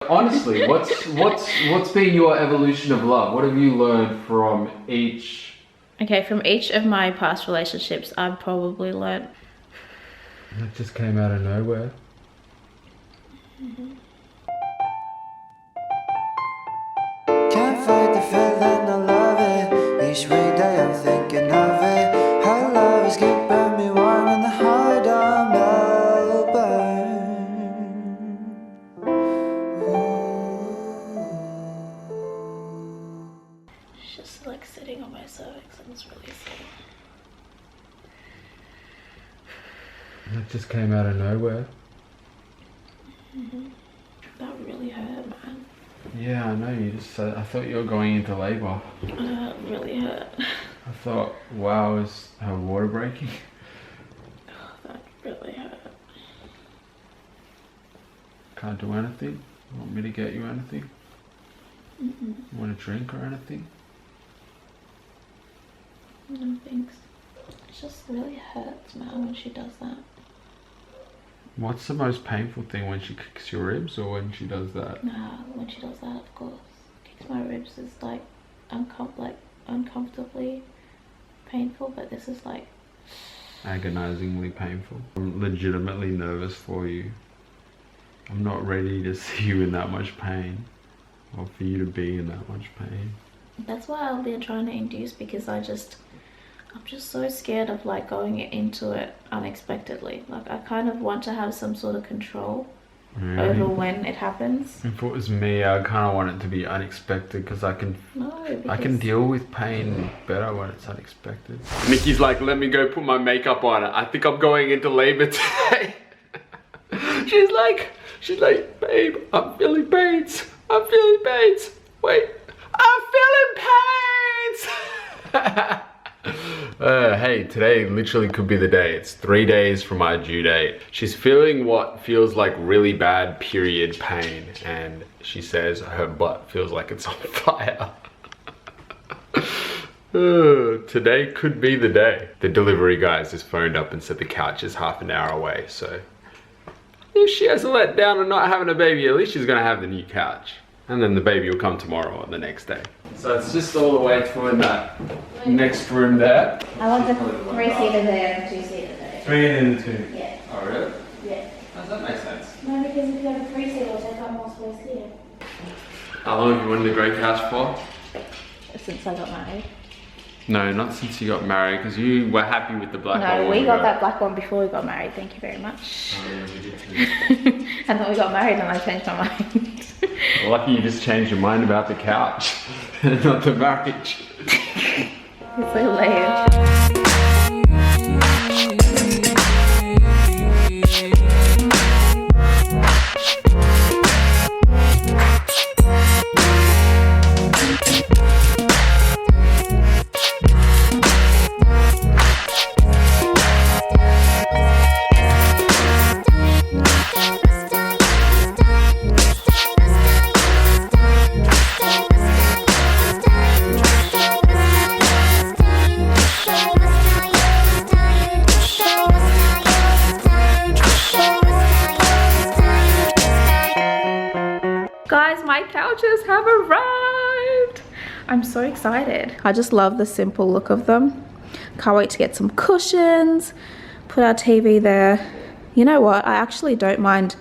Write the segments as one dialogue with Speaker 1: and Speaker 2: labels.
Speaker 1: Honestly, what's been your evolution of love? What have you learned from each?
Speaker 2: Okay, from each of my past relationships, I've probably learned.
Speaker 1: It just came out of nowhere.
Speaker 3: Can't fight the feeling, I love it. Each weekday I'm thinking of it. How love is keeping me warm in the heart of Melbourne.
Speaker 2: It's just like sitting on my cervix and it's really sore.
Speaker 1: It just came out of nowhere.
Speaker 2: That really hurt, man.
Speaker 1: Yeah, I know. You just said. I thought you were going into labour.
Speaker 2: That really hurt.
Speaker 1: I thought, wow, is her water breaking?
Speaker 2: That really hurt.
Speaker 1: Can't do anything. Want me to get you anything? Want a drink or anything?
Speaker 2: No thanks. It just really hurts, man, when she does that.
Speaker 1: What's the most painful thing, when she kicks your ribs or when she does that?
Speaker 2: Nah, when she does that, of course. Kicks my ribs is like, uncomfortably painful, but this is like
Speaker 1: Agonizingly painful. I'm legitimately nervous for you. I'm not ready to see you in that much pain, or for you to be in that much pain.
Speaker 2: that's why I've been trying to induce, because I'm just so scared of like going into it unexpectedly. Like I kind of want to have some sort of control over when it happens.
Speaker 1: If it was me, I kind of want it to be unexpected, because I can deal with pain better when it's unexpected. Nikki's like, let me go put my makeup on. I think I'm going into labor today. She's like, babe, I'm feeling pains. I'm feeling pains. Wait, I'm feeling pains. Hey, today literally could be the day. It's 3 days from my due date. She's feeling what feels like really bad period pain, and she says her butt feels like it's on fire. Today could be the day. The delivery guys just phoned up and said the couch is half an hour away, so if she has a let down and not having a baby, at least she's gonna have the new couch. And then the baby will come tomorrow or the next day. So it's just all the way to in that next room there.
Speaker 2: I want the 3-seater there and 2-seater there.
Speaker 1: 3 and then 2.
Speaker 2: Yeah.
Speaker 1: Oh really?
Speaker 2: Yeah.
Speaker 1: How does that make sense?
Speaker 2: No, because if you have a 3-seater, it'll take up more space here.
Speaker 1: How long have you wanted the grey couch for?
Speaker 2: Since I got married.
Speaker 1: No, not since you got married, because you were happy with the black one.
Speaker 2: No, we got that black one before we got married. Thank you very much.
Speaker 1: Oh yeah, we did too.
Speaker 2: And then we got married and I changed my mind.
Speaker 1: Lucky you just changed your mind about the couch, not the marriage.
Speaker 2: It's so late. Guys, my couches have arrived. I'm so excited. I just love the simple look of them. Can't wait to get some cushions, put our TV there. You know what? I actually don't mind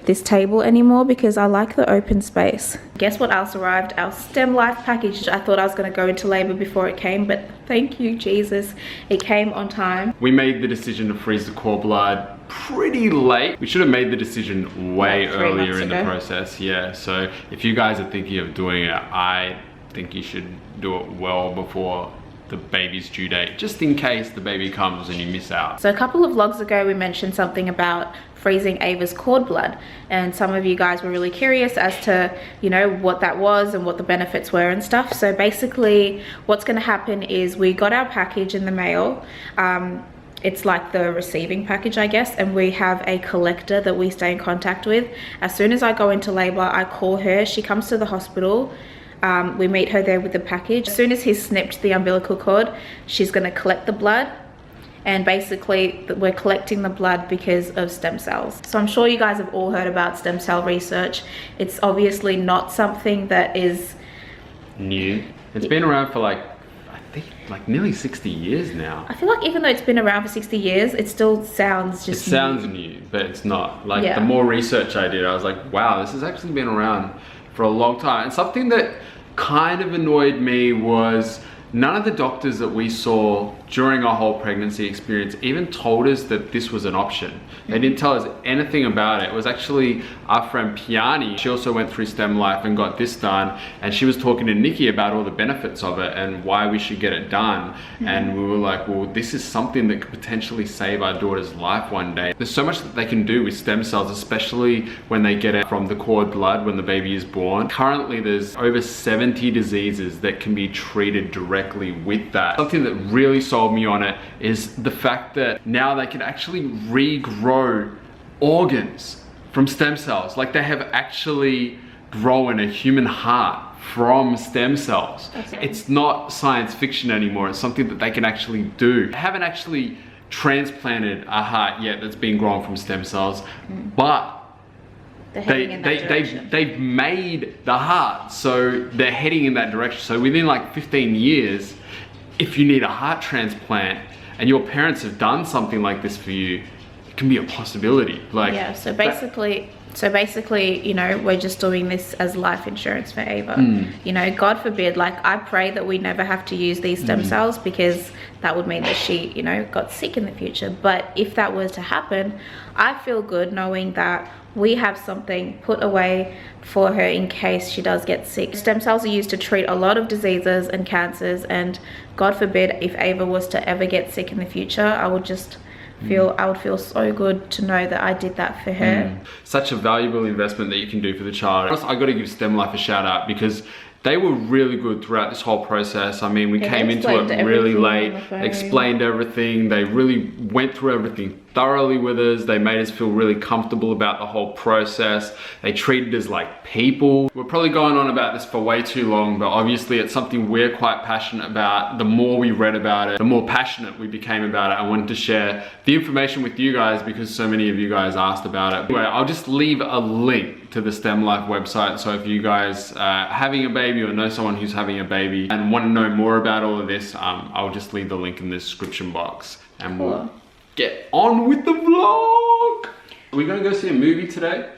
Speaker 2: this table anymore because I like the open space. Guess what else arrived? Our STEM Life package. I thought I was going to go into labor before it came, but thank you, Jesus. It came on time.
Speaker 1: We made the decision to freeze the cord blood pretty late. We should have made the decision way earlier in the process. Yeah, so if you guys are thinking of doing it, I think you should do it well before the baby's due date, just in case the baby comes and you miss out.
Speaker 2: So a couple of vlogs ago, we mentioned something about freezing Ava's cord blood, and some of you guys were really curious as to, you know, what that was and what the benefits were and stuff. So basically what's going to happen is we got our package in the mail. It's like the receiving package, I guess, and we have a collector that we stay in contact with. As soon as I go into labor, I call her. She comes to the hospital. We meet her there with the package. As soon as he's snipped the umbilical cord, she's going to collect the blood, and basically we're collecting the blood because of stem cells. So I'm sure you guys have all heard about stem cell research. It's obviously not something that is
Speaker 1: new. It's been around for like, I think like nearly 60 years now.
Speaker 2: I feel like even though it's been around for 60 years, it still sounds just
Speaker 1: It sounds new, but it's not. Like the more research I did, I was like, wow, this has actually been around for a long time. And something that kind of annoyed me was none of the doctors that we saw during our whole pregnancy experience even told us that this was an option. They didn't tell us anything about it. It was actually our friend Piani. She also went through STEM Life and got this done, and she was talking to Nikki about all the benefits of it and why we should get it done. And we were like, well, this is something that could potentially save our daughter's life one day. There's so much that they can do with stem cells, especially when they get it from the cord blood when the baby is born. Currently, there's over 70 diseases that can be treated directly with that. Something that really sold me on it is the fact that now they can actually regrow organs from stem cells. Like they have actually grown a human heart from stem cells. It's not science fiction anymore. It's something that they can actually do. They haven't actually transplanted a heart yet that's been grown from stem cells, but they've made the heart, so they're heading in that direction. So within like 15 years, if you need a heart transplant and your parents have done something like this for you, it can be a possibility. Like,
Speaker 2: yeah, so basically, you know, we're just doing this as life insurance for Ava. You know, God forbid, like I pray that we never have to use these stem cells, because that would mean that she, you know, got sick in the future. But if that was to happen, I feel good knowing that we have something put away for her in case she does get sick. Stem cells are used to treat a lot of diseases and cancers, and God forbid if Ava was to ever get sick in the future, I would just feel, I would feel so good to know that I did that for her.
Speaker 1: Such a valuable investment that you can do for the child. I got to give STEM Life a shout out because they were really good throughout this whole process. I mean, we came into it really late, explained everything. They really went through everything thoroughly with us. They made us feel really comfortable about the whole process. They treated us like people. We're probably going on about this for way too long, but obviously it's something we're quite passionate about. The more we read about it, the more passionate we became about it. I wanted to share the information with you guys because so many of you guys asked about it. Anyway, I'll just leave a link to the STEM Life website. So if you guys are having a baby or know someone who's having a baby and want to know more about all of this, I'll just leave the link in the description box, and we'll get on with the vlog. We're gonna go see a movie today.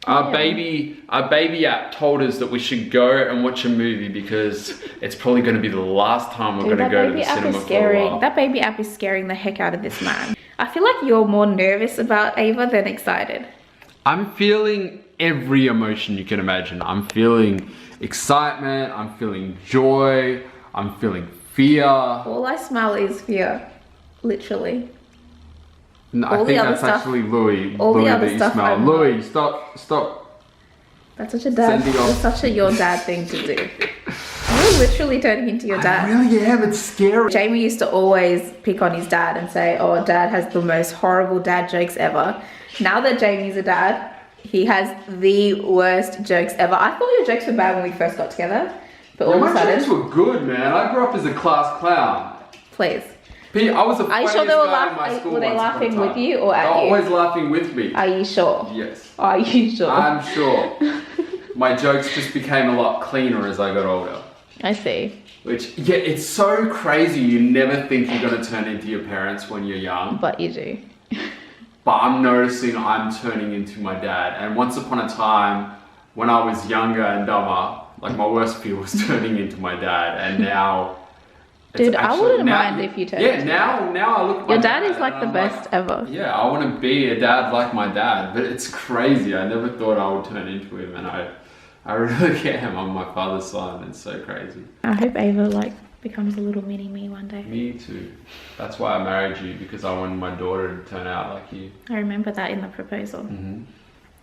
Speaker 1: Our baby app told us that we should go and watch a movie because it's probably gonna be the last time we're gonna go to the cinema for a while.
Speaker 2: That baby app is scaring the heck out of this man. I feel like you're more nervous about Ava than excited.
Speaker 1: I'm feeling every emotion you can imagine. I'm feeling excitement, I'm feeling joy, I'm feeling fear.
Speaker 2: All I smell is fear, literally.
Speaker 1: No, I think that's actually Louis.
Speaker 2: All the other
Speaker 1: that
Speaker 2: stuff.
Speaker 1: You smell. Louis, stop.
Speaker 2: That's such a dad. That's such a your dad thing to do. You're literally turning into your dad.
Speaker 1: I really am. It's scary.
Speaker 2: Jamie used to always pick on his dad and say, "Oh, dad has the most horrible dad jokes ever." Now that Jamie's a dad, he has the worst jokes ever. I thought your jokes were bad when we first got together, but all of a sudden,
Speaker 1: my jokes were good, man. I grew up as a class clown.
Speaker 2: Please.
Speaker 1: I was the funniest guy in my school.
Speaker 2: Were they laughing with you or at you?
Speaker 1: Always laughing with me.
Speaker 2: Are you sure?
Speaker 1: Yes.
Speaker 2: Are you sure?
Speaker 1: I'm sure. My jokes just became a lot cleaner as I got older.
Speaker 2: I see.
Speaker 1: Which, yeah, it's so crazy. You never think you're going to turn into your parents when you're young.
Speaker 2: But you do.
Speaker 1: But I'm noticing I'm turning into my dad. And once upon a time, when I was younger and dumber, like my worst fear was turning into my dad. And now...
Speaker 2: Dude, I wouldn't mind if you turned into
Speaker 1: now I look at my
Speaker 2: Your dad is like the best ever.
Speaker 1: Yeah, I want to be a dad like my dad. But it's crazy. I never thought I would turn into him. And I really am. I'm my father's son. It's so crazy.
Speaker 2: I hope Ava becomes a little mini me one day.
Speaker 1: Me too. That's why I married you, because I wanted my daughter to turn out like you.
Speaker 2: I remember that in the proposal.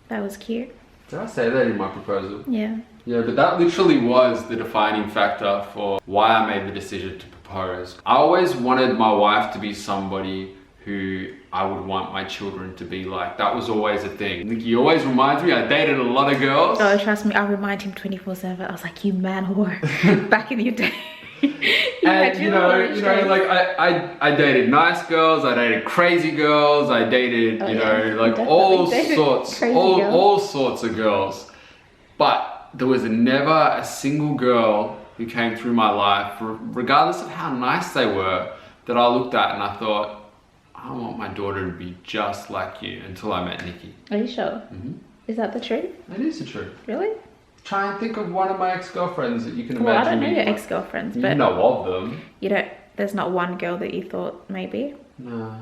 Speaker 2: That was cute.
Speaker 1: Did I say that in my proposal?
Speaker 2: Yeah.
Speaker 1: Yeah, but that literally was the defining factor for why I made the decision to propose. I always wanted my wife to be somebody who I would want my children to be like. That was always a thing. Nikki always reminds me, I dated a lot of girls.
Speaker 2: Oh, trust me, I remind him 24/7. I was like, you man whore, back in your day.
Speaker 1: And you know, like I dated nice girls, I dated crazy girls, I dated, like all sorts of girls. But there was never a single girl who came through my life, regardless of how nice they were, that I looked at and I thought, I want my daughter to be just like you, until I met Nikki.
Speaker 2: Are you sure?
Speaker 1: Mm-hmm.
Speaker 2: Is that the truth?
Speaker 1: It is the truth.
Speaker 2: Really?
Speaker 1: Try and think of one of my ex-girlfriends that you can imagine.
Speaker 2: Well, I don't know your ex-girlfriends, but...
Speaker 1: You know of them.
Speaker 2: You don't... There's not one girl that you thought, maybe?
Speaker 1: No.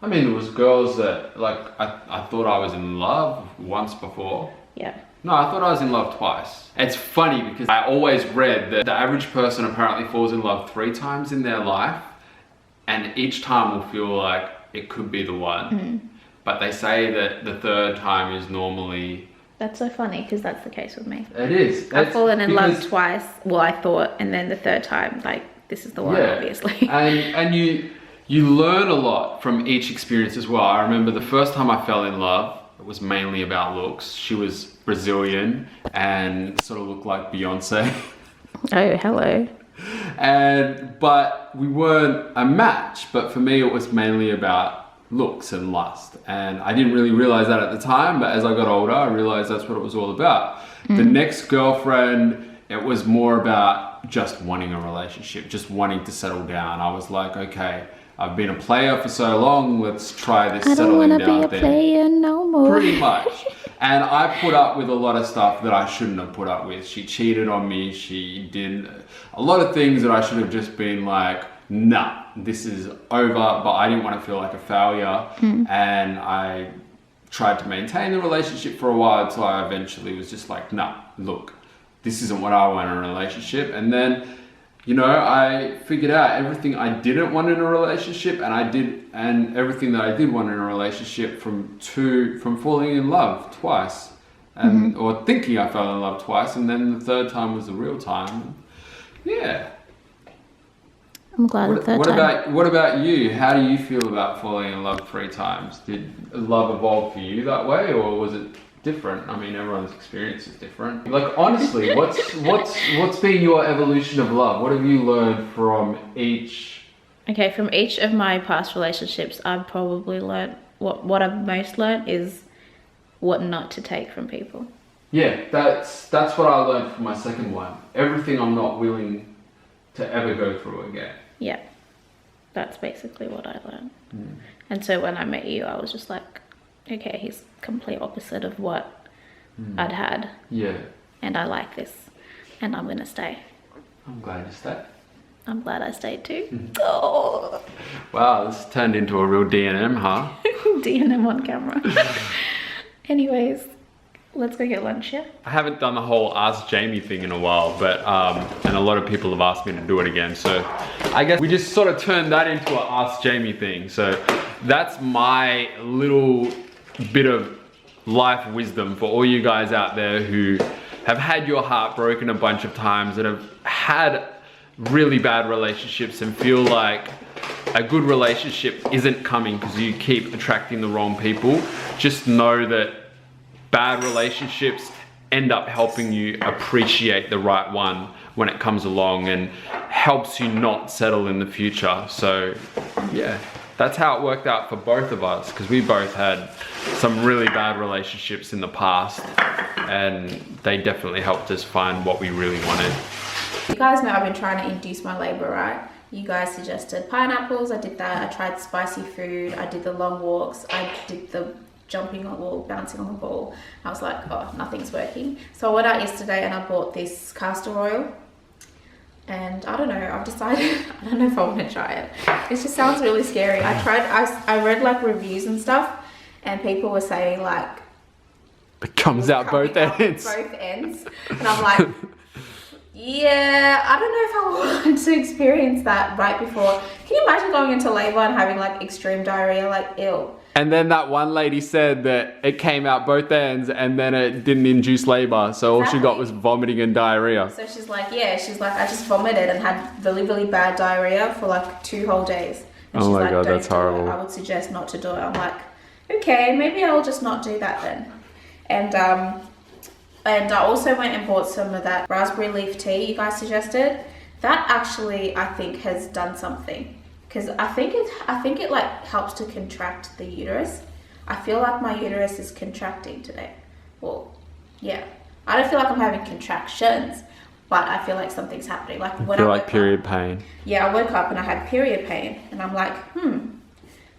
Speaker 1: I mean, there was girls that, like, I thought I was in love once before.
Speaker 2: Yeah.
Speaker 1: No, I thought I was in love twice. It's funny because I always read that the average person apparently falls in love 3 times in their life, and each time will feel like it could be the one. But they say that the 3rd time is normally...
Speaker 2: That's so funny, because that's the case with me.
Speaker 1: It is.
Speaker 2: I've fallen in love twice, well, I thought, and then the 3rd time, like, this is the one, obviously.
Speaker 1: And you learn a lot from each experience as well. I remember the first time I fell in love, it was mainly about looks. She was Brazilian and sort of looked like Beyonce.
Speaker 2: Oh, hello.
Speaker 1: But we weren't a match. But for me, it was mainly about looks and lust. And I didn't really realize that at the time, but as I got older, I realized that's what it was all about. The next girlfriend, it was more about just wanting a relationship, just wanting to settle down. I was like, okay, I've been a player for so long, let's try this settling down thing. I don't want to be a player no more. Pretty much. And I put up with a lot of stuff that I shouldn't have put up with. She cheated on me. She did a lot of things that I should have just been like, nah, this is over. But I didn't want to feel like a failure. And I tried to maintain the relationship for a while until I eventually was just like, nah, look, this isn't what I want in a relationship. And then, I figured out everything I didn't want in a relationship, and everything that I did want in a relationship from falling in love twice, and or thinking I fell in love twice, and then the 3rd time was the real time. Yeah.
Speaker 2: I'm glad the 3rd time.
Speaker 1: What about you? How do you feel about falling in love 3 times? Did love evolve for you that way, or was it different? I mean, everyone's experience is different. Like, honestly, what's been your evolution of love? What have you learned from each?
Speaker 2: Okay, from each of my past relationships, I've probably learned what I've most learned is what not to take from people.
Speaker 1: Yeah, that's what I learned from my second one. Everything I'm not willing to ever go through again.
Speaker 2: Yeah, that's basically what I learned. And so when I met you, I was just like, okay, he's complete opposite of what I'd had.
Speaker 1: Yeah.
Speaker 2: And I like this. And I'm gonna stay.
Speaker 1: I'm glad you stayed.
Speaker 2: I'm glad I stayed too. Oh.
Speaker 1: Wow, this turned into a real D&M, huh?
Speaker 2: D&M on camera. Anyways, let's go get lunch, yeah?
Speaker 1: I haven't done the whole Ask Jamie thing in a while, but and a lot of people have asked me to do it again. So I guess we just sort of turned that into an Ask Jamie thing. So that's my little bit of life wisdom for all you guys out there who have had your heart broken a bunch of times, that have had really bad relationships and feel like a good relationship isn't coming because you keep attracting the wrong people. Just know that bad relationships end up helping you appreciate the right one when it comes along, and helps you not settle in the future. So yeah, that's how it worked out for both of us, because we both had some really bad relationships in the past, and they definitely helped us find what we really wanted.
Speaker 2: You guys know I've been trying to induce my labor, right? You guys suggested pineapples, I did that. I tried spicy food, I did the long walks, I did the jumping on the wall, bouncing on the ball. I was like, oh, nothing's working. So I went out yesterday and I bought this castor oil. And I don't know, I've decided, I don't know if I want to try it. It just sounds really scary. I read like reviews and stuff, and people were saying like,
Speaker 1: it comes out both ends.
Speaker 2: Both ends. And I'm like, yeah, I don't know if I want to experience that right before. Can you imagine going into labor and having like extreme diarrhea, like ew.
Speaker 1: And then that one lady said that it came out both ends and then it didn't induce labor. So all she got was vomiting and diarrhea.
Speaker 2: So she's like, yeah, I just vomited and had really, really bad diarrhea for like 2 whole days. And
Speaker 1: oh my
Speaker 2: like,
Speaker 1: God, that's horrible.
Speaker 2: I would suggest not to do it. I'm like, okay, maybe I'll just not do that then. And I also went and bought some of that raspberry leaf tea you guys suggested. That actually, I think, has done something, because I think it like helps to contract the uterus. I feel like my uterus is contracting today. Well, yeah, I don't feel like I'm having contractions, but I feel like something's happening. Like when I woke
Speaker 1: period
Speaker 2: up,
Speaker 1: pain.
Speaker 2: Yeah, I woke up and I had period pain, and I'm like,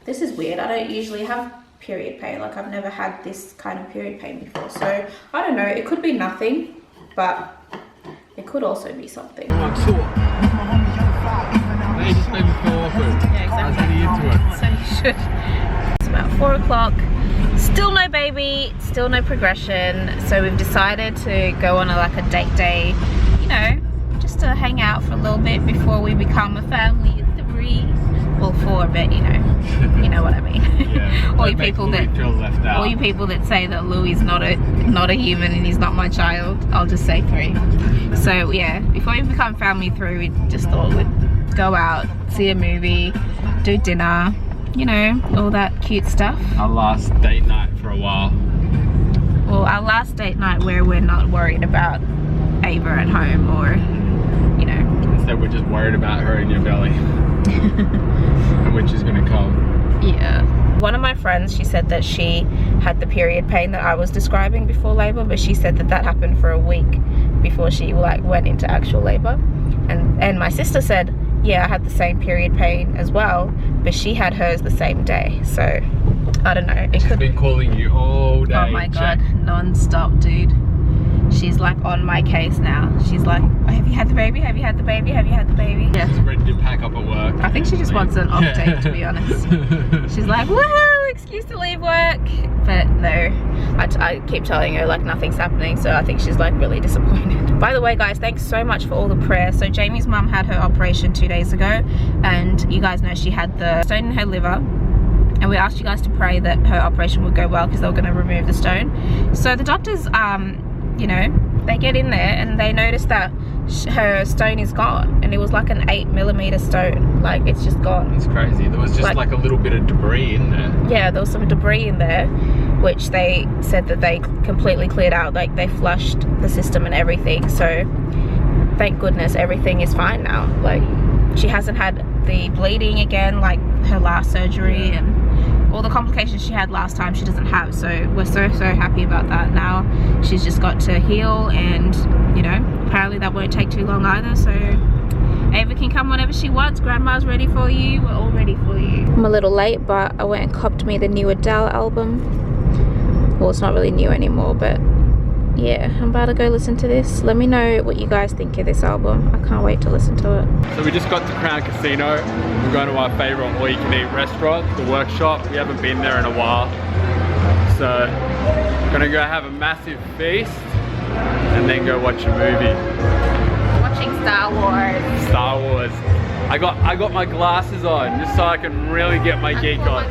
Speaker 2: this is weird. I don't usually have period pain. Like I've never had this kind of period pain before. So I don't know. It could be nothing, but it could also be something.
Speaker 1: They just made me feel awkward.
Speaker 2: Yeah, exactly.
Speaker 1: I was really into it.
Speaker 2: So you should. It's about 4 o'clock. Still no baby. Still no progression. So we've decided to go on like a date day. You know, just to hang out for a little bit before we become a family of 3. Well, 4, but you know what I mean.
Speaker 1: Yeah,
Speaker 2: all you people that
Speaker 1: feel left out.
Speaker 2: All you people that say that Louis is not a human and he's not my child, I'll just say 3. So yeah, before we become family 3, we just thought we'd go out, see a movie, do dinner, you know, all that cute stuff.
Speaker 1: Our last date night for a while.
Speaker 2: Well, our last date night where we're not worried about Ava at home, or you know.
Speaker 1: Instead, we're just worried about her in your belly. And when she's gonna come.
Speaker 2: Yeah. One of my friends, she said that she had the period pain that I was describing before labor, but she said that that happened for a week before she like went into actual labor. And my sister said, yeah, I had the same period pain as well, but she had hers the same day. So I don't know. It could
Speaker 1: been calling you all day.
Speaker 2: Oh my god, non-stop, dude. She's like on my case now. She's like, have you had the baby? Have you had the baby? Have you had the baby? Yeah.
Speaker 1: She's ready to pack up at work.
Speaker 2: I think she just wants an off day, to be honest. She's like, woohoo, excuse to leave work. But no, I keep telling her like nothing's happening, so I think she's like really disappointed. By the way, guys, thanks so much for all the prayers. So Jamie's mum had her operation 2 days ago, and you guys know she had the stone in her liver. And we asked you guys to pray that her operation would go well because they were going to remove the stone. So the doctors, you know, they get in there and they notice that her stone is gone, and it was like an 8mm stone. Like it's just gone.
Speaker 1: It's crazy. There was just like a little bit of debris in there.
Speaker 2: Yeah, there was some debris in there, which they said that they completely cleared out. Like they flushed the system and everything. So thank goodness everything is fine now. Like she hasn't had the bleeding again like her last surgery, and all the complications she had last time she doesn't have. So we're so happy about that. Now she's just got to heal, and you know, apparently that won't take too long either. So Ava can come whenever she wants. Grandma's ready for you. We're all ready for you. I'm a little late, but I went and copped me the new Adele album. Well, it's not really new anymore, but yeah, I'm about to go listen to this. Let me know what you guys think of this album. I can't wait to listen to it.
Speaker 1: So we just got to Crown Casino. We're going to our favourite all-you-can-eat restaurant, The Workshop. We haven't been there in a while. So, gonna go have a massive feast and then go watch a movie.
Speaker 2: Watching Star Wars.
Speaker 1: Star Wars. I got my glasses on just so I can really get my geek on.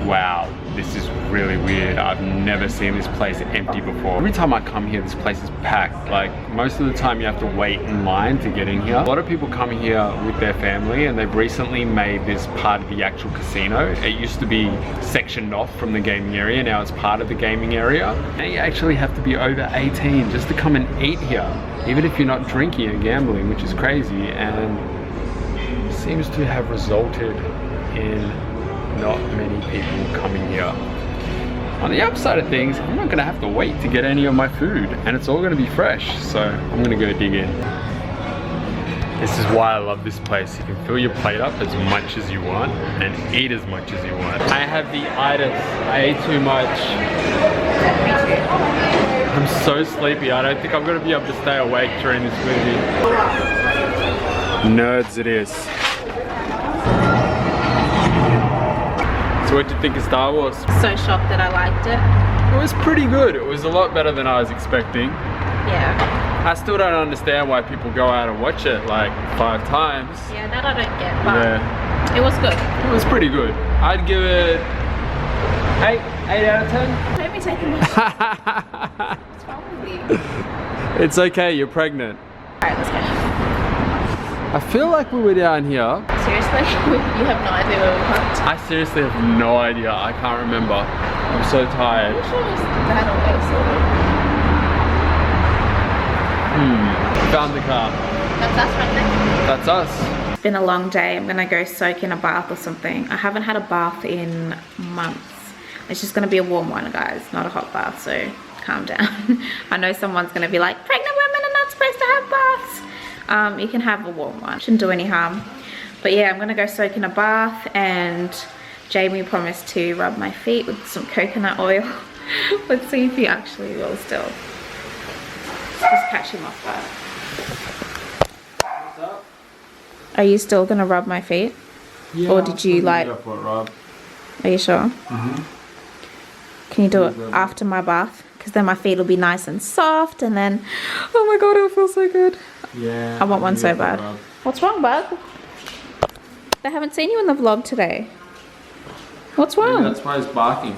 Speaker 1: Wow, this is really weird. I've never seen this place empty before. Every time I come here, this place is packed. Like most of the time you have to wait in line to get in here. A lot of people come here with their family, and they've recently made this part of the actual casino. It used to be sectioned off from the gaming area. Now it's part of the gaming area. And you actually have to be over 18 just to come and eat here, even if you're not drinking and gambling, which is crazy, and seems to have resulted in not many people coming here. On the upside of things, I'm not gonna have to wait to get any of my food, and it's all gonna be fresh, so I'm gonna go dig in. This is why I love this place. You can fill your plate up as much as you want and eat as much as you want. I have the itis. I ate too much. I'm so sleepy. I don't think I'm gonna be able to stay awake during this movie. Nerds it is. So what did you think of Star Wars?
Speaker 2: So shocked that I liked it.
Speaker 1: It was pretty good. It was a lot better than I was expecting.
Speaker 2: Yeah.
Speaker 1: I still don't understand why people go out and watch it like 5 times.
Speaker 2: Yeah, that I don't get, but
Speaker 1: yeah,
Speaker 2: it was good.
Speaker 1: It was pretty good. I'd give it 8 out of 10.
Speaker 2: Don't be taking this. What's wrong with you?
Speaker 1: It's okay, you're pregnant.
Speaker 2: Alright, let's go.
Speaker 1: I feel like we were down here.
Speaker 2: Seriously? You have no idea where we went?
Speaker 1: I seriously have no idea. I can't remember. I'm so tired.
Speaker 2: I'm sure it was that or
Speaker 1: Found the car.
Speaker 2: That's us right there.
Speaker 1: That's us.
Speaker 2: It's been a long day. I'm gonna go soak in a bath or something. I haven't had a bath in months. It's just gonna be a warm one, guys, not a hot bath, so calm down. I know someone's gonna be like, pregnant women are not supposed to have baths. You can have a warm one. Shouldn't do any harm. But yeah, I'm gonna go soak in a bath, and Jamie promised to rub my feet with some coconut oil. Let's see if he actually will still. Just catch him off guard.
Speaker 1: What's up?
Speaker 2: Are you still gonna rub my feet?
Speaker 1: Yeah,
Speaker 2: or did you like...
Speaker 1: Are
Speaker 2: you sure?
Speaker 1: Mm-hmm.
Speaker 2: Can you do it after my bath? Because then my feet will be nice and soft, and then, oh my god, it'll feel so good.
Speaker 1: Yeah.
Speaker 2: I want one so bad. What's wrong, bud? They haven't seen you in the vlog today. What's wrong?
Speaker 1: Yeah, that's why he's barking.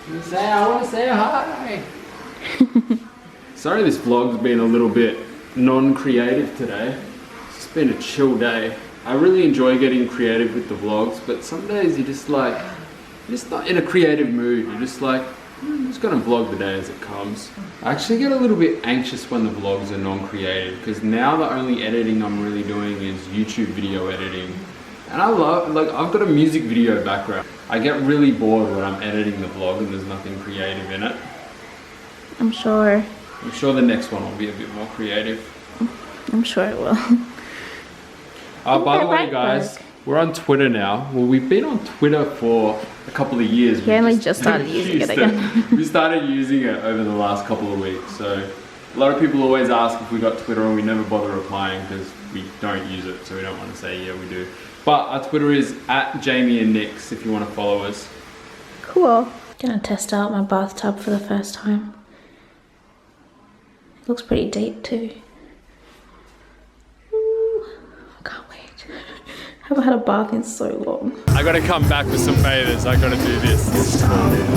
Speaker 1: I want to say hi. Sorry this vlog's been a little bit non-creative today. It's just been a chill day. I really enjoy getting creative with the vlogs, but some days you're just like, you're just not in a creative mood. You're just like, I'm just gonna vlog the day as it comes. I actually get a little bit anxious when the vlogs are non-creative, because now the only editing I'm really doing is YouTube video editing. And I love, like, I've got a music video background. I get really bored when I'm editing the vlog and there's nothing creative in it.
Speaker 2: I'm sure.
Speaker 1: I'm sure the next one will be a bit more creative.
Speaker 2: I'm sure it will.
Speaker 1: By the way, guys, we're on Twitter now. Well, we've been on Twitter for a couple of years.
Speaker 2: He only just started using it again.
Speaker 1: We started using it over the last couple of weeks. So a lot of people always ask if we got Twitter, and we never bother replying because we don't use it. So we don't want to say, yeah, we do. But our Twitter is @jamieandniks if you want to follow us.
Speaker 2: Cool. Gonna test out my bathtub for the first time. It looks pretty deep too. Ooh, I can't wait. I haven't had a bath in so long.
Speaker 1: I gotta come back with some bathers. I gotta do this.